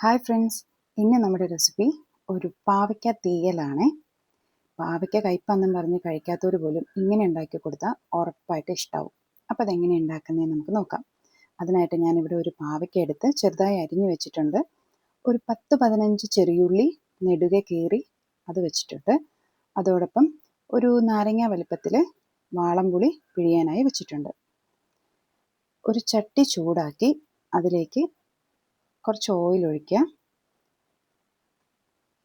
Hi friends, ഇന്ന് നമ്മുടെ recipe ഒരു പാവയ്ക്ക തീയലാണ്. പാവയ്ക്ക കയ്പ്പാന്നും പറഞ്ഞ് കഴിക്കാത്തവർ പോലും ഇങ്ങനെ ഉണ്ടാക്കി കൊടുത്താൽ ഉറപ്പായിട്ട് ഇഷ്ടമാവും. അപ്പോൾ അതെങ്ങനെ ഉണ്ടാക്കുന്നതെന്ന് നമുക്ക് നോക്കാം. അതിനായിട്ട് ഞാനിവിടെ ഒരു പാവയ്ക്ക എടുത്ത് ചെറുതായി അരിഞ്ഞു വെച്ചിട്ടുണ്ട്. ഒരു 10-15 ചെറിയുള്ളി നെടുകെ കീറി അത് വെച്ചിട്ടുണ്ട്. അതോടൊപ്പം ഒരു നാരങ്ങ വലുപ്പത്തിൽ വാളംപുളി പിഴിയാനായി വെച്ചിട്ടുണ്ട്. ഒരു ചട്ടി ചൂടാക്കി അതിലേക്ക് കുറച്ച് ഓയിൽ ഒഴിക്കുക.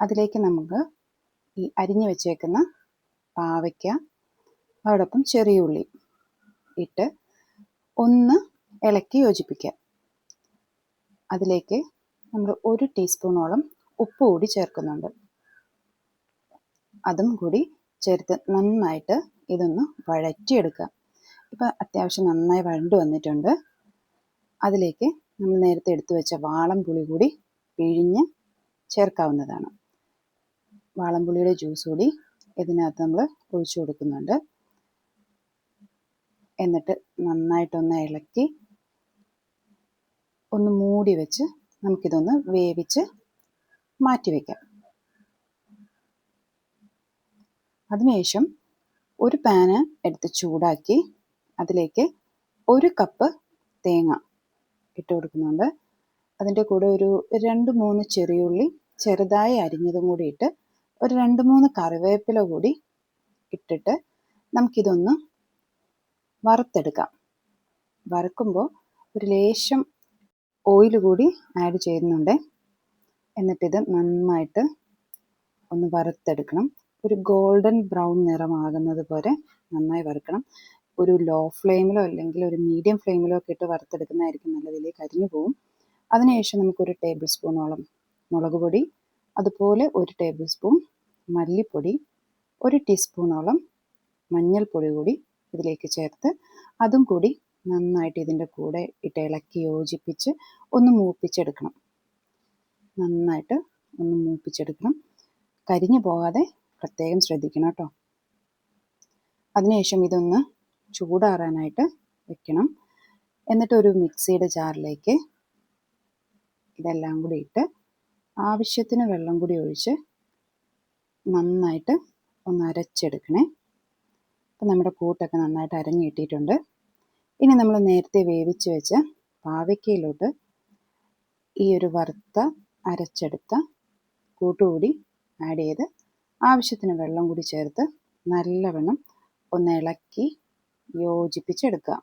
അതിലേക്ക് നമുക്ക് ഈ അരിഞ്ഞു വെച്ചേക്കുന്ന പാവയ്ക്ക അതോടൊപ്പം ചെറിയ ഉള്ളി ഇട്ട് ഒന്ന് ഇളക്കി യോജിപ്പിക്കുക. അതിലേക്ക് നമ്മൾ 1 ടീസ്പൂണോളം ഉപ്പ് കൂടി ചേർക്കുന്നുണ്ട്. അതും കൂടി ചേർത്ത് നന്നായിട്ട് ഇതൊന്ന് വഴറ്റിയെടുക്കുക. ഇപ്പം അത്യാവശ്യം നന്നായി വഴണ്ട് വന്നിട്ടുണ്ട്. അതിലേക്ക് നമ്മൾ നേരത്തെ എടുത്തു വെച്ച വാളംപുളി കൂടി പിഴിഞ്ഞ് ചേർക്കാവുന്നതാണ്. വാളംപുളിയുടെ ജ്യൂസ് കൂടി ഇതിനകത്ത് നമ്മൾ ഒഴിച്ചു കൊടുക്കുന്നുണ്ട്. എന്നിട്ട് നന്നായിട്ടൊന്ന് ഇളക്കി ഒന്ന് മൂടി വെച്ച് നമുക്കിതൊന്ന് വേവിച്ച് മാറ്റി വയ്ക്കാം. അതിനുശേഷം ഒരു പാന് എടുത്ത് ചൂടാക്കി അതിലേക്ക് 1 കപ്പ് തേങ്ങ ഇട്ട് കൊടുക്കുന്നുണ്ട്. അതിൻ്റെ കൂടെ ഒരു 2-3 ചെറിയുള്ളി ചെറുതായി അരിഞ്ഞതും കൂടി ഇട്ട് ഒരു 2-3 കറിവേപ്പില കൂടി ഇട്ടിട്ട് നമുക്കിതൊന്ന് വറുത്തെടുക്കാം. വറുക്കുമ്പോൾ ഒരു ലേശം ഓയിൽ കൂടി ആഡ് ചെയ്യുന്നുണ്ട്. എന്നിട്ടിത് നന്നായിട്ട് ഒന്ന് വറുത്തെടുക്കണം. ഒരു ഗോൾഡൻ ബ്രൗൺ നിറമാകുന്നത് പോലെ നന്നായി വറുക്കണം. ഒരു ലോ ഫ്ലെയിമിലോ അല്ലെങ്കിൽ ഒരു മീഡിയം ഫ്ലെയിമിലോ ഒക്കെ ഇട്ട് വറുത്തെടുക്കുന്നതായിരിക്കും നല്ലത്. ഇതിലേക്ക് കരിഞ്ഞു പോവും. അതിനുശേഷം നമുക്കൊരു ടേബിൾ സ്പൂണോളം മുളക് പൊടി, അതുപോലെ 1 ടേബിൾ സ്പൂൺ മല്ലിപ്പൊടി, 1 ടീസ്പൂണോളം മഞ്ഞൾപ്പൊടി കൂടി ഇതിലേക്ക് ചേർത്ത് അതും കൂടി നന്നായിട്ട് ഇതിൻ്റെ കൂടെ ഇട്ട് ഇളക്കി യോജിപ്പിച്ച് ഒന്ന് മൂപ്പിച്ചെടുക്കണം. നന്നായിട്ട് ഒന്ന് മൂപ്പിച്ചെടുക്കണം. കരിഞ്ഞു പോകാതെ പ്രത്യേകം ശ്രദ്ധിക്കണം കേട്ടോ. അതിനുശേഷം ഇതൊന്ന് ചൂടാറാനായിട്ട് വെക്കണം. എന്നിട്ട് ഒരു മിക്സിയുടെ ജാറിലേക്ക് ഇതെല്ലാം കൂടി ഇട്ട് ആവശ്യത്തിന് വെള്ളം കൂടി ഒഴിച്ച് നന്നായിട്ട് ഒന്ന് അരച്ചെടുക്കണേ. അപ്പം നമ്മുടെ കൂട്ടൊക്കെ നന്നായിട്ട് അരഞ്ഞ് കിട്ടിയിട്ടുണ്ട്. ഇനി നമ്മൾ നേരത്തെ വേവിച്ച് വെച്ച പാവയ്ക്കയിലോട്ട് ഈ ഒരു വറുത്ത അരച്ചെടുത്ത കൂട്ടുകൂടി ആഡ് ചെയ്ത് ആവശ്യത്തിന് വെള്ളം കൂടി ചേർത്ത് നല്ലവണ്ണം ഒന്ന് ഇളക്കി യോജിപ്പിച്ചെടുക്കുക.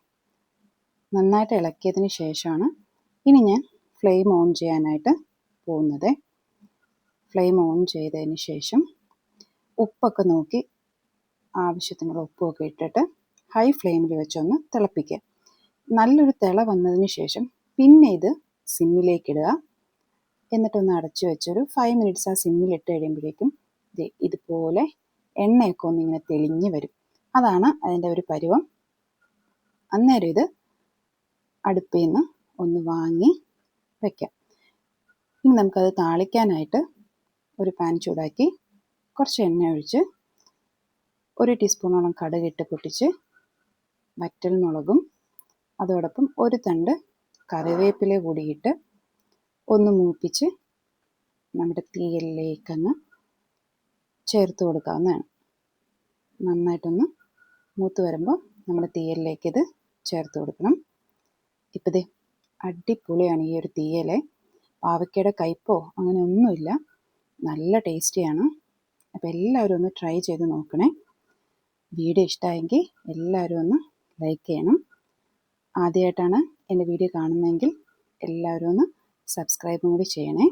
നന്നായിട്ട് ഇളക്കിയതിന് ശേഷമാണ് ഇനി ഞാൻ ഫ്ലെയിം ഓൺ ചെയ്യാനായിട്ട് പോകുന്നത്. ഫ്ലെയിം ഓൺ ചെയ്തതിന് ശേഷം ഉപ്പൊക്കെ നോക്കി ആവശ്യത്തിനുള്ള ഉപ്പൊക്കെ ഇട്ടിട്ട് ഹൈ ഫ്ലെയിമിൽ വെച്ചൊന്ന് തിളപ്പിക്കുക. നല്ലൊരു തിള വന്നതിന് ശേഷം പിന്നെ ഇത് സിമ്മിലേക്കിടുക. എന്നിട്ടൊന്ന് അടച്ചു വെച്ചൊരു 5 മിനിറ്റ്സ് ആ സിമ്മിലിട്ട് കഴിയുമ്പോഴേക്കും ഇതുപോലെ എണ്ണയൊക്കെ ഒന്നിങ്ങനെ തെളിഞ്ഞ് വരും. അതാണ് അതിൻ്റെ ഒരു പരുവം. അന്നേരം ഇത് അടുപ്പിൽ നിന്ന് ഒന്ന് വാങ്ങി വയ്ക്കാം. ഇനി നമുക്കത് താളിക്കാനായിട്ട് ഒരു പാൻ ചൂടാക്കി കുറച്ച് എണ്ണ ഒഴിച്ച് 1 ടീസ്പൂണോളം കടുകിട്ട് പൊട്ടിച്ച് വറ്റൽമുളകും അതോടൊപ്പം 1 തണ്ട് കറിവേപ്പില കൂടിയിട്ട് ഒന്ന് മൂപ്പിച്ച് നമ്മുടെ തീയലിലേക്കങ്ങ് ചേർത്ത് കൊടുക്കാവുന്നതാണ്. നന്നായിട്ടൊന്ന് മൂത്ത് വരുമ്പോൾ നമ്മുടെ തീയലിലേക്ക് ഇത് ചേർത്ത് കൊടുക്കണം. ഇപ്പോൾ ദേ അടിപൊളിയാണ് ഈ ഒരു തീയൽ. പാവയ്ക്കയുടെ കയ്പ്പോ അങ്ങനെ ഒന്നുമില്ല, നല്ല ടേസ്റ്റിയാണ്. അപ്പോൾ എല്ലാവരും ഒന്ന് ട്രൈ ചെയ്ത് നോക്കണേ. വീഡിയോ ഇഷ്ടമായെങ്കിൽ എല്ലാവരും ഒന്ന് ലൈക്ക് ചെയ്യണം. ആദ്യമായിട്ടാണ് എൻ്റെ വീഡിയോ കാണുന്നതെങ്കിൽ എല്ലാവരും ഒന്ന് സബ്സ്ക്രൈബും കൂടി ചെയ്യണേ.